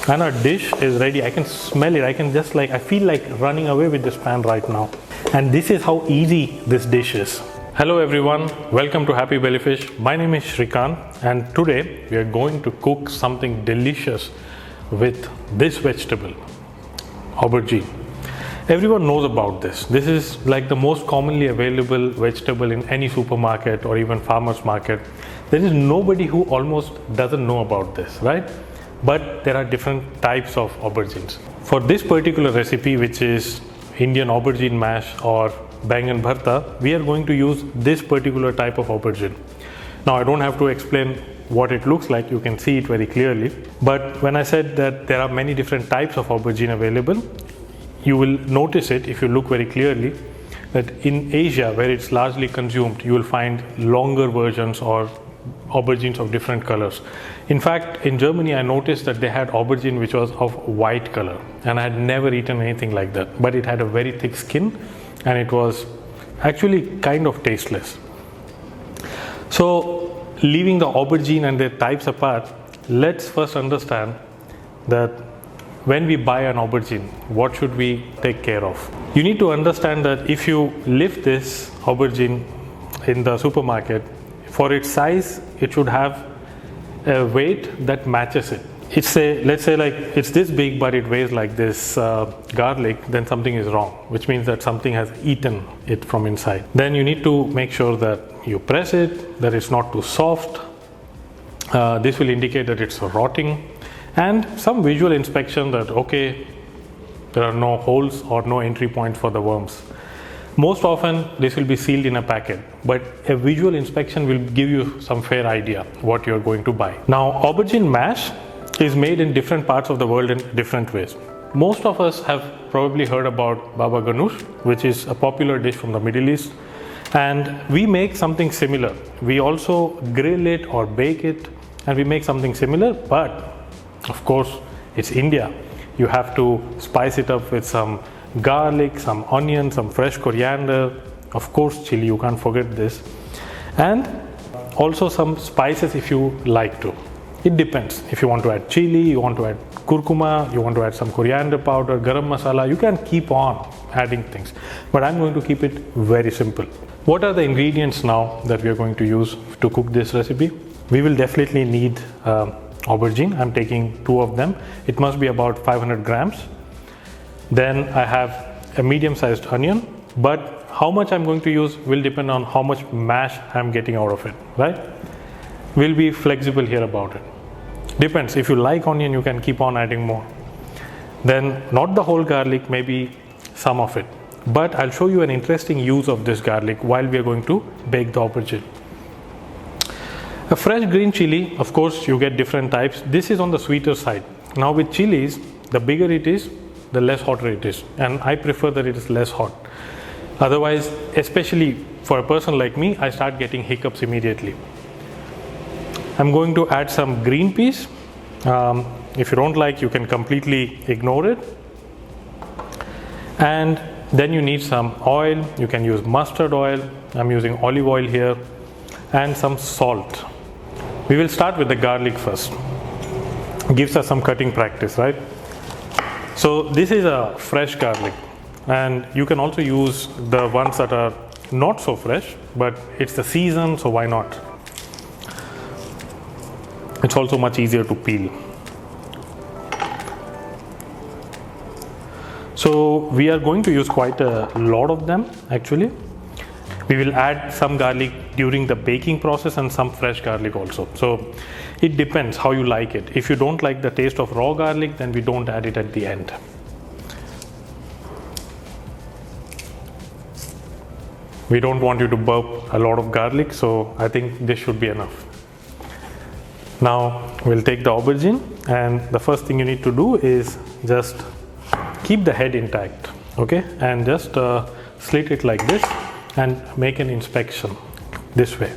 and our dish is ready. I can smell it. I can just I feel like running away with this pan right now. And this is how easy this dish is. Hello everyone, welcome to Happy Bellyfish. My name is Srikant, and today we are going to cook something delicious with this vegetable, aubergine. Everyone knows about this. This is like the most commonly available vegetable in any supermarket or even farmer's market. There is nobody who almost doesn't know about this, right? But there are different types of aubergines. For this particular recipe, which is Indian aubergine mash or Baingan Bharta, we are going to use this particular type of aubergine. Now I don't have to explain what it looks like, you can see it very clearly. But when I said that there are many different types of aubergine available, you will notice it if you look very clearly that in Asia, where it's largely consumed, you will find longer versions or aubergines of different colors. In fact, in Germany, I noticed that they had aubergine which was of white color, and I had never eaten anything like that. But it had a very thick skin, and it was actually kind of tasteless. So, leaving the aubergine and their types apart, let's first understand that when we buy an aubergine, what should we take care of? You need to understand that if you lift this aubergine in the supermarket, for its size, it should have a weight that matches it. Let's say like it's this big, but it weighs like this garlic, then something is wrong, which means that something has eaten it from inside. Then you need to make sure that you press it, that it's not too soft. This will indicate that it's rotting. And some visual inspection that, okay, there are no holes or no entry points for the worms. Most often, this will be sealed in a packet, but a visual inspection will give you some fair idea what you're going to buy. Now, aubergine mash is made in different parts of the world in different ways. Most of us have probably heard about baba ganoush, which is a popular dish from the Middle East. And we make something similar. We also grill it or bake it, and we make something similar, but of course, it's India. You have to spice it up with some garlic, some onion, some fresh coriander, of course chili, you can't forget this, and also some spices if you like to. It depends. If you want to add chili, you want to add curcuma, you want to add some coriander powder, garam masala, you can keep on adding things. But I'm going to keep it very simple. What are the ingredients now that we are going to use to cook this recipe? We will definitely need aubergine. I'm taking 2 of them. It must be about 500 grams. Then I have a medium-sized onion, but how much I'm going to use will depend on how much mash I'm getting out of it, right? We'll be flexible here about it. Depends. If you like onion, you can keep on adding more. Then not the whole garlic, maybe some of it. But I'll show you an interesting use of this garlic while we are going to bake the aubergine. A fresh green chili, of course, you get different types. This is on the sweeter side. Now with chilies, the bigger it is, the less hotter it is. And I prefer that it is less hot. Otherwise, especially for a person like me, I start getting hiccups immediately. I'm going to add some green peas. If you don't like, you can completely ignore it. And then you need some oil. You can use mustard oil. I'm using olive oil here. And some salt. We will start with the garlic first. Gives us some cutting practice, right? So this is a fresh garlic, and you can also use the ones that are not so fresh, but it's the season, so why not? It's also much easier to peel. So we are going to use quite a lot of them actually. We will add some garlic during the baking process and some fresh garlic also. So it depends how you like it. If you don't like the taste of raw garlic, then we don't add it at the end. We don't want you to burp a lot of garlic, so I think this should be enough. Now we'll take the aubergine, and the first thing you need to do is just keep the head intact, okay? And just slit it like this and make an inspection this way.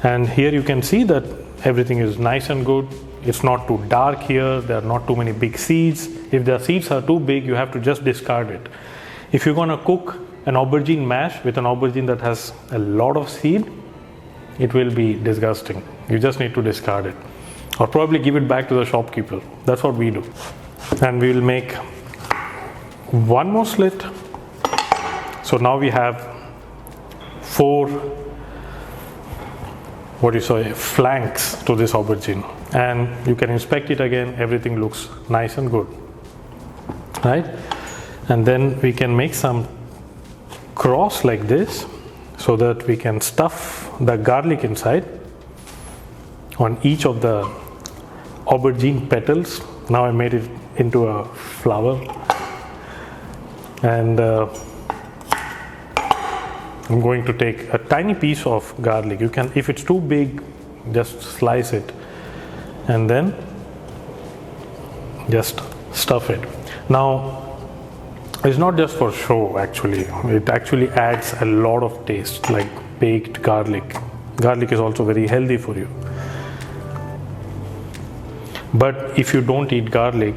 And here you can see that everything is nice and good. It's not too dark here. There are not too many big seeds. If the seeds are too big, you have to just discard it. If you're going to cook an aubergine mash with an aubergine that has a lot of seed, it will be disgusting. You just need to discard it. or probably give it back to the shopkeeper. That's what we do. And we will make one more slit. So now we have 4 flanks to this aubergine, and you can inspect it again. Everything looks nice and good, right? And then we can make some cross like this so that we can stuff the garlic inside on each of the aubergine petals. Now I made it into a flower, and I'm going to take a tiny piece of garlic. You can, if it's too big, just slice it and then just stuff it. Now, it's not just for show actually. It actually adds a lot of taste, like baked garlic. Garlic is also very healthy for you. But if you don't eat garlic,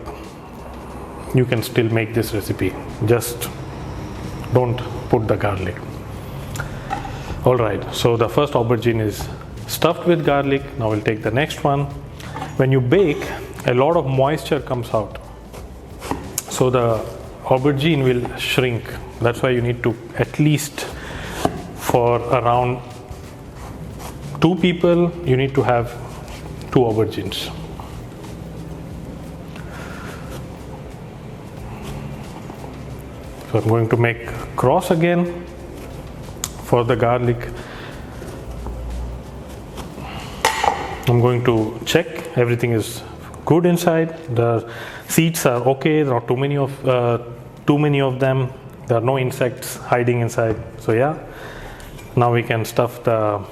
you can still make this recipe. Just don't put the garlic. Alright, so the first aubergine is stuffed with garlic. Now we'll take the next one. When you bake, a lot of moisture comes out. So the aubergine will shrink. That's why you need to, at least for around 2 people, you need to have 2 aubergines. So I'm going to make cross again for the garlic. I'm going to check everything is good inside. The seeds are okay. There are too many of them. There are no insects hiding inside. So yeah, now we can stuff the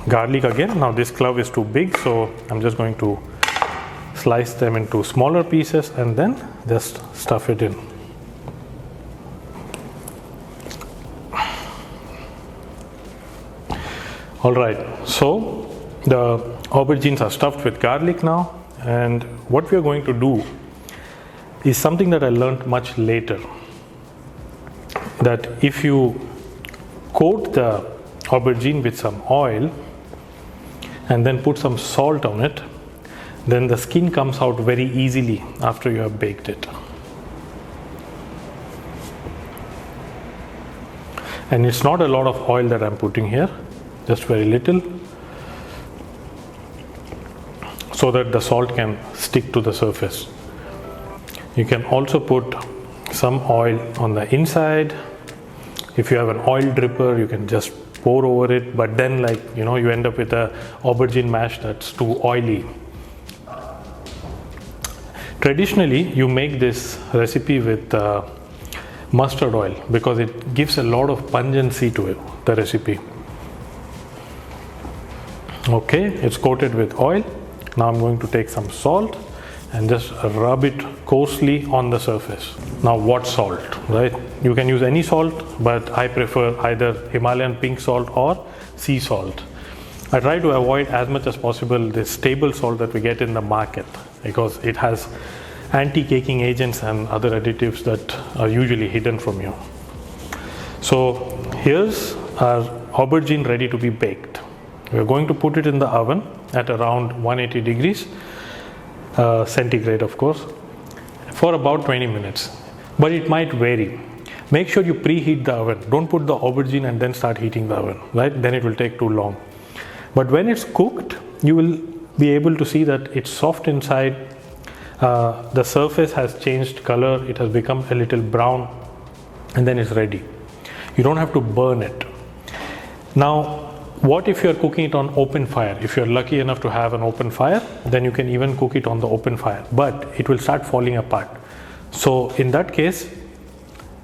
garlic again. Now this clove is too big, so I'm just going to slice them into smaller pieces and then just stuff it in. Alright, so the aubergines are stuffed with garlic now, and what we are going to do is something that I learned much later, that if you coat the aubergine with some oil and then put some salt on it, then the skin comes out very easily after you have baked it. And it's not a lot of oil that I'm putting here, just very little, so that the salt can stick to the surface. You can also put some oil on the inside. If you have an oil dripper, you can just pour over it, but then you end up with a aubergine mash that's too oily. Traditionally, you make this recipe with mustard oil because it gives a lot of pungency to it, the recipe. Okay, it's coated with oil. Now I'm going to take some salt and just rub it coarsely on the surface. Now what salt, right? You can use any salt, but I prefer either Himalayan pink salt or sea salt. I try to avoid as much as possible this table salt that we get in the market because it has anti-caking agents and other additives that are usually hidden from you. So here's our aubergine ready to be baked. We're going to put it in the oven at around 180 degrees centigrade, of course, for about 20 minutes. But it might vary. Make sure you preheat the oven. Don't put the aubergine and then start heating the oven, right? Then it will take too long. But when it's cooked, you will be able to see that it's soft inside. The surface has changed color. It has become a little brown, and then it's ready. You don't have to burn it. Now, what if you're cooking it on open fire? If you're lucky enough to have an open fire, then you can even cook it on the open fire, but it will start falling apart. So in that case,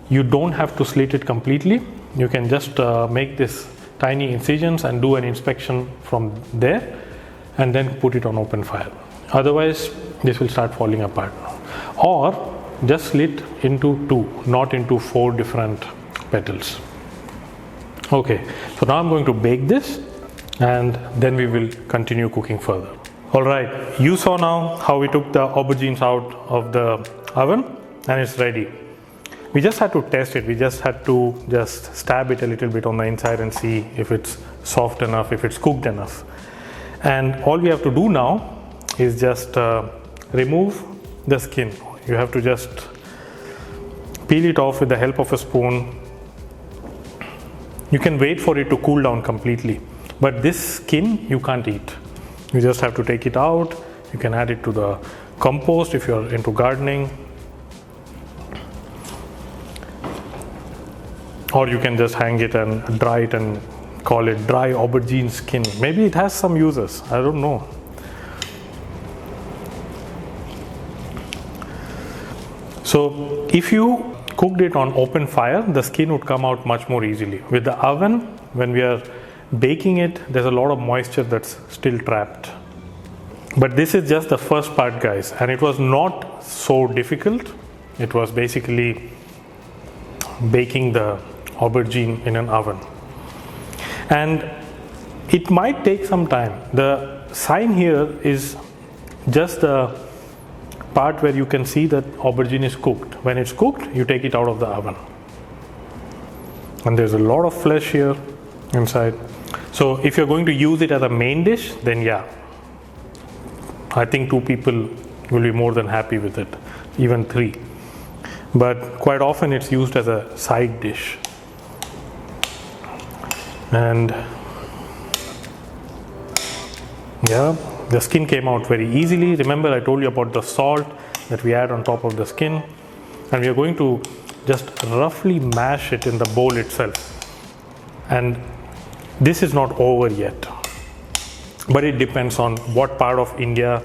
you don't have to slit it completely. You can just make this tiny incisions and do an inspection from there and then put it on open fire. Otherwise, this will start falling apart. Or just slit into 2, not into 4 different petals. Okay, so now I'm going to bake this and then we will continue cooking further. Alright, you saw now how we took the aubergines out of the oven and it's ready. We just had to test it. We just had to stab it a little bit on the inside and see if it's soft enough, if it's cooked enough. And all we have to do now is just remove the skin. You have to just peel it off with the help of a spoon. You can wait for it to cool down completely, but this skin you can't eat. You just have to take it out. You can add it to the compost if you're into gardening, or you can just hang it and dry it and call it dry aubergine skin. Maybe it has some uses, I don't know. So if you cooked it on open fire, the skin would come out much more easily. With the oven, when we are baking it, there's a lot of moisture that's still trapped. But this is just the first part, guys, and it was not so difficult. It was basically baking the aubergine in an oven. And it might take some time. The sign here is just the part where you can see that aubergine is cooked. When it's cooked, you take it out of the oven. And there's a lot of flesh here inside. So if you're going to use it as a main dish, then yeah, I think 2 people will be more than happy with it, even 3. But quite often it's used as a side dish. And yeah, the skin came out very easily. Remember, I told you about the salt that we add on top of the skin, and we are going to just roughly mash it in the bowl itself. And this is not over yet, but it depends on what part of India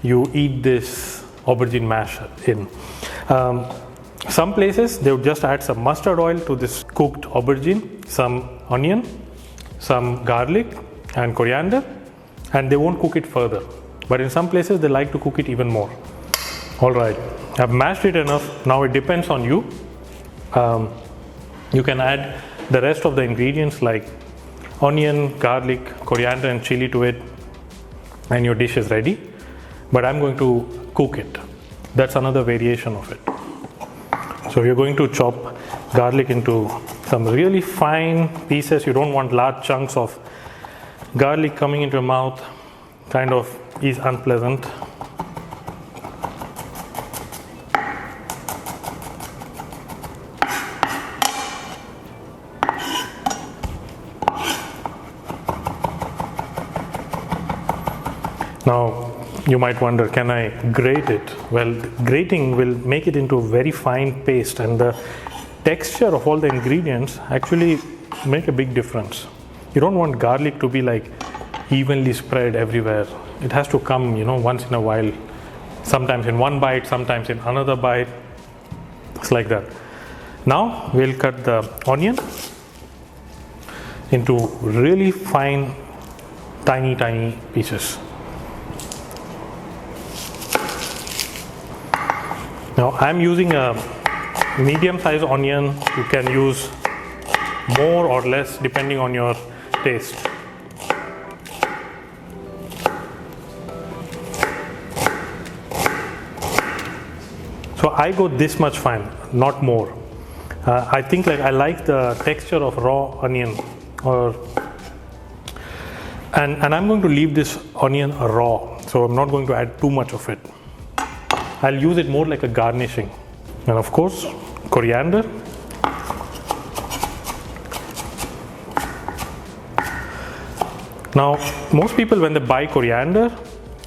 you eat this aubergine mash in. Some places they would just add some mustard oil to this cooked aubergine, some onion, some garlic and coriander, and they won't cook it further. But in some places they like to cook it even more. All right, I've mashed it enough. Now it depends on you. You can add the rest of the ingredients like onion, garlic, coriander and chili to it, and your dish is ready. But I'm going to cook it. That's another variation of it. So you're going to chop garlic into some really fine pieces. You don't want large chunks of garlic coming into your mouth. Kind of is unpleasant. Now you might wonder, can I grate it? Well, grating will make it into a very fine paste, and the texture of all the ingredients actually make a big difference. You don't want garlic to be like evenly spread everywhere. It has to come, once in a while, sometimes in one bite, sometimes in another bite. It's like that. Now we'll cut the onion into really fine, tiny pieces. Now I'm using a medium-sized onion. You can use more or less depending on your taste. So I go this much fine, not more. I think I like the texture of raw onion, and I'm going to leave this onion raw. So I'm not going to add too much of it. I'll use it more like a garnishing. And of course, coriander. Now, most people when they buy coriander,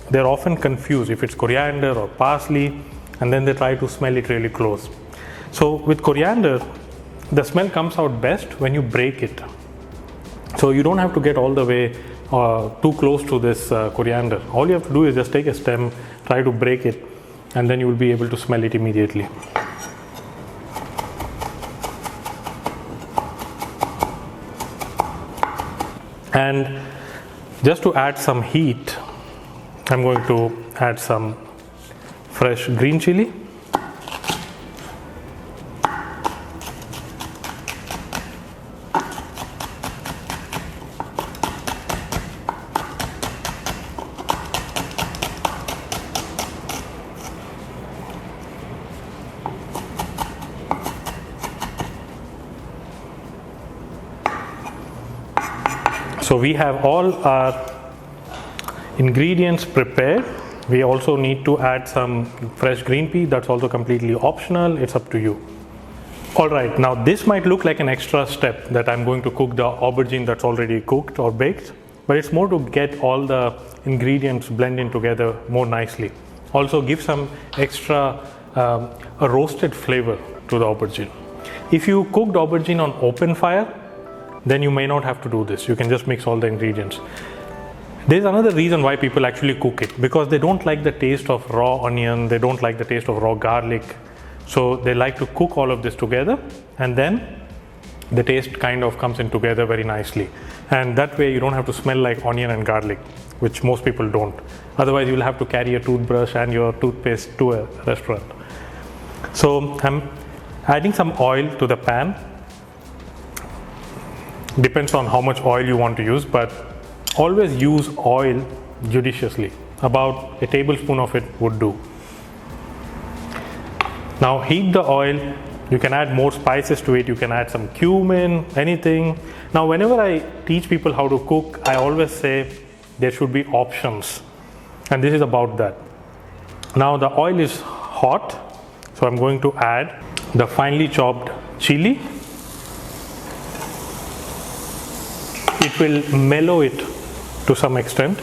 they're often confused if it's coriander or parsley, and then they try to smell it really close. So with coriander, the smell comes out best when you break it. So you don't have to get all the way too close to this coriander. All you have to do is just take a stem, try to break it, and then you will be able to smell it immediately. And just to add some heat, I'm going to add some fresh green chili. So we have all our ingredients prepared. We also need to add some fresh green pea. That's also completely optional. It's up to you. Alright, now this might look like an extra step that I'm going to cook the aubergine that's already cooked or baked, but it's more to get all the ingredients blended together more nicely. Also give some extra a roasted flavor to the aubergine. If you cooked aubergine on open fire, then you may not have to do this. You can just mix all the ingredients. There's another reason why people actually cook it, because they don't like the taste of raw onion, they don't like the taste of raw garlic. So they like to cook all of this together, and then the taste kind of comes in together very nicely. And that way you don't have to smell like onion and garlic, which most people don't. Otherwise you'll have to carry a toothbrush and your toothpaste to a restaurant. So I'm adding some oil to the pan. Depends on how much oil you want to use, but always use oil judiciously. About a tablespoon of it would do. Now heat the oil. You can add more spices to it. You can add some cumin, anything. Now whenever I teach people how to cook, I always say there should be options, and this is about that. Now the oil is hot, so I'm going to add the finely chopped chili. It will mellow it to some extent,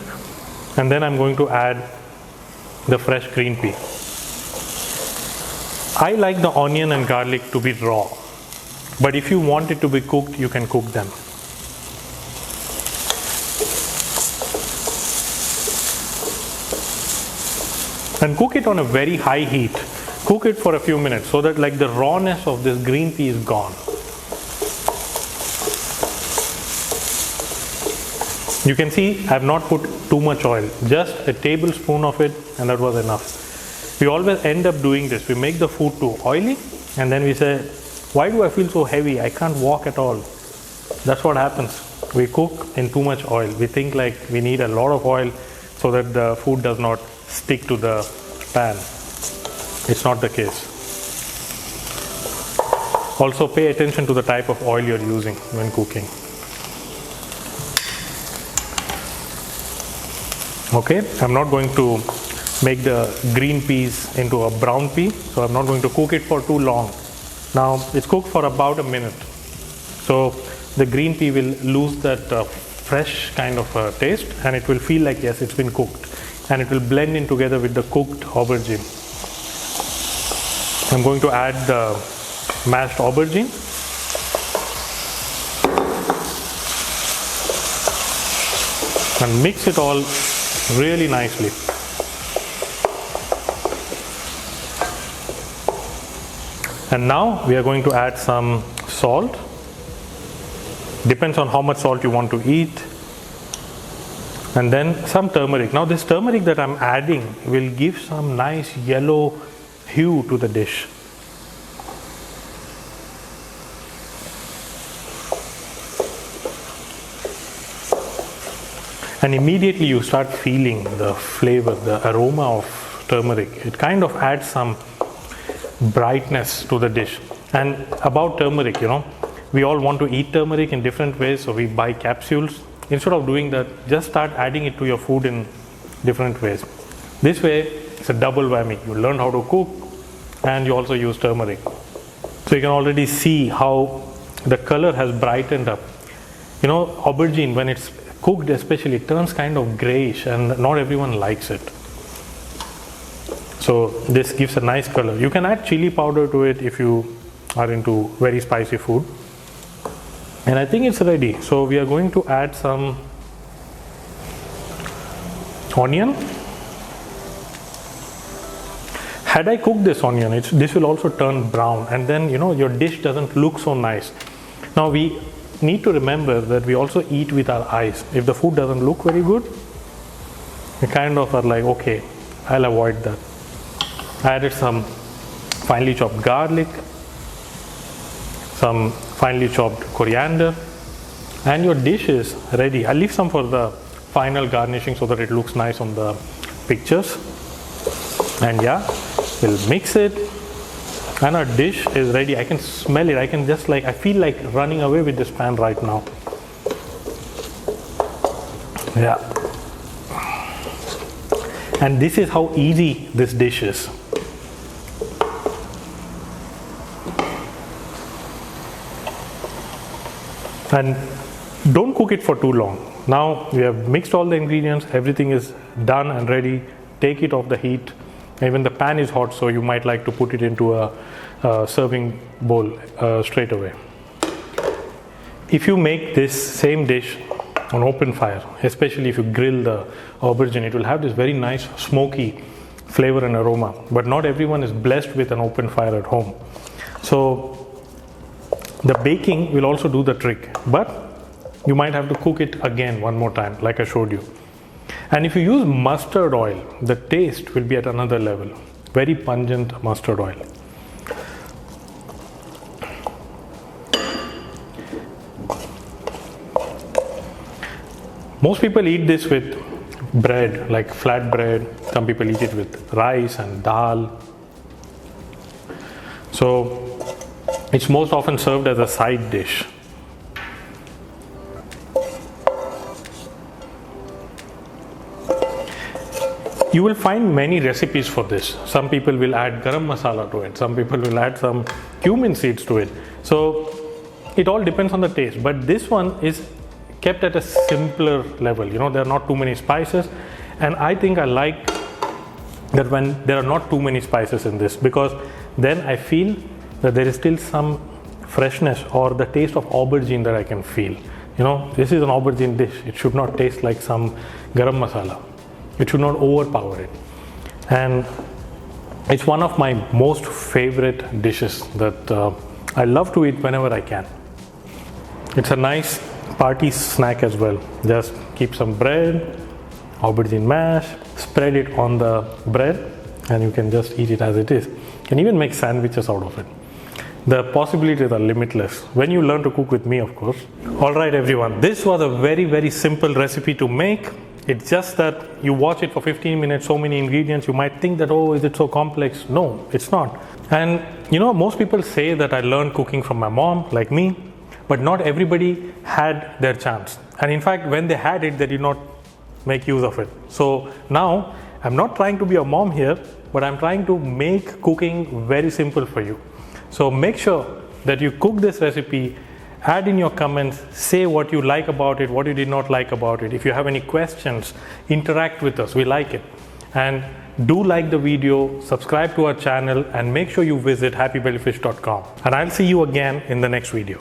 and then I'm going to add the fresh green pea. I like the onion and garlic to be raw, but if you want it to be cooked, you can cook them. And cook it on a very high heat. Cook it for a few minutes so that like the rawness of this green pea is gone. You can see I have not put too much oil, just a tablespoon of it, and that was enough. We always end up doing this. We make the food too oily, and then we say, why do I feel so heavy? I can't walk at all. That's what happens. We cook in too much oil. We think like we need a lot of oil so that the food does not stick to the pan. It's not the case. Also pay attention to the type of oil you're using when cooking. Okay, I'm not going to make the green peas into a brown pea, so I'm not going to cook it for too long. Now it's cooked for about a minute, so the green pea will lose that fresh kind of taste, and it will feel like yes, it's been cooked, and it will blend in together with the cooked aubergine. I'm going to add the mashed aubergine. And mix it all really nicely. And now we are going to add some salt. Depends on how much salt you want to eat. And then some turmeric. Now this turmeric that I'm adding will give some nice yellow hue to the dish. And immediately you start feeling the flavor, the aroma of turmeric. It kind of adds some brightness to the dish. And about turmeric, we all want to eat turmeric in different ways, so we buy capsules. Instead of doing that, just start adding it to your food in different ways. This way it's a double whammy. You learn how to cook and you also use turmeric. So you can already see how the color has brightened up. Aubergine, when it's cooked especially, it turns kind of grayish, and not everyone likes it. So this gives a nice color. You can add chili powder to it if you are into very spicy food. And I think it's ready. So we are going to add some onion. Had I cooked this onion, this will also turn brown, and then your dish doesn't look so nice. Now we need to remember that we also eat with our eyes. If the food doesn't look very good, we kind of are like, okay, I'll avoid that. I added some finely chopped garlic, some finely chopped coriander, and your dish is ready. I'll leave some for the final garnishing so that it looks nice on the pictures. And yeah, we'll mix it, and our dish is ready. I can smell it. I feel like running away with this pan right now. Yeah. And this is how easy this dish is. And don't cook it for too long. Now we have mixed all the ingredients, everything is done and ready. Take it off the heat. Even the pan is hot, so you might like to put it into a serving bowl straight away. If you make this same dish on open fire, especially if you grill the aubergine, it will have this very nice smoky flavor and aroma. But not everyone is blessed with an open fire at home. So the baking will also do the trick, but you might have to cook it again one more time, like I showed you. And if you use mustard oil, the taste will be at another level. Very pungent mustard oil. Most people eat this with bread, like flat bread. Some people eat it with rice and dal. So it's most often served as a side dish. You will find many recipes for this. Some people will add garam masala to it. Some people will add some cumin seeds to it. So it all depends on the taste. But this one is kept at a simpler level. You know, there are not too many spices. And I think I like that when there are not too many spices in this, because then I feel that there is still some freshness or the taste of aubergine that I can feel. You know, this is an aubergine dish. It should not taste like some garam masala. It should not overpower it. And it's one of my most favorite dishes that I love to eat whenever I can. It's a nice party snack as well. Just keep some bread, aubergine mash, spread it on the bread, and you can just eat it as it is. You can even make sandwiches out of it. The possibilities are limitless when you learn to cook with me, of course. Alright everyone, this was a very simple recipe to make. It's just that you watch it for 15 minutes, so many ingredients, you might think that, oh, is it so complex? No, it's not. And you know, most people say that I learned cooking from my mom, like me, but not everybody had their chance. And in fact, when they had it, they did not make use of it. So now, I'm not trying to be a mom here, but I'm trying to make cooking very simple for you. So make sure that you cook this recipe, add in your comments, say what you like about it, what you did not like about it. If you have any questions, interact with us, we like it. And do like the video, subscribe to our channel, and make sure you visit happybellyfish.com. And I'll see you again in the next video.